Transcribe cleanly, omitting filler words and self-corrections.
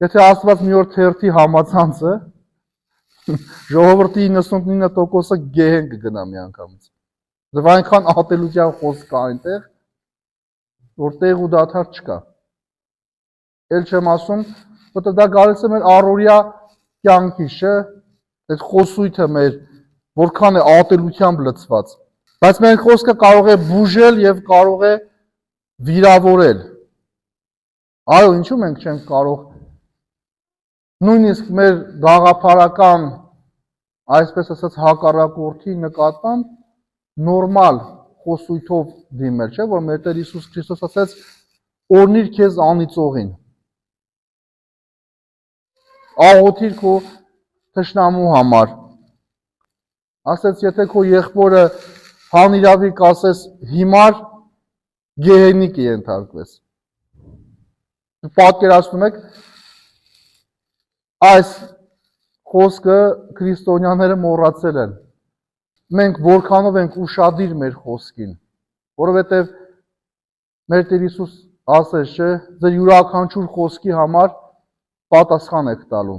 Եթե Աստված մի օր թերթի համացանցը, ժողովրդի 99%-ը գեհեն կգնա միանգամից։ Դեռ այնքան ատելության խոսք կա այնտեղ, որ տեղ ու դադար չկա։ Էլ չեմ ասում, որտեղ դա գալիս է մեր առօրյա կյանքից, չէ՞։ Այդ խոսույթը մեր որքան է ատելությամբ լցված։ Բայց մեր խոսքը կարող է բուժել եւ կարող է վիրավորել։ Այո, ինչու մենք չենք կարող նույնիսկ մեր գաղափարական, այսպես ասած, հակառակորդի նկատմամբ նորմալ խոսույթով դիմել, չէ՞, որ մեր Տեր Հիսուս Քրիստոս ասաց. «Օրհնիր քեզ անիծողին»։ Աղոթիր քո թշնամու համար։ Ասեց, եթե քո եղբորը հանիրավիկ ասես հիմար, գեհենի կենթարկվես։ Պատկերացնում եք, այս խոսքը քրիստոնյաները մոռացել են։ Մենք որքանով ենք ուշադիր մեր խոսքին, որովհետև մեր Տեր Հիսուս ասեց, չէ, ձեր յուրաքանչյուր խոսքի համար պատասխան եք տալու։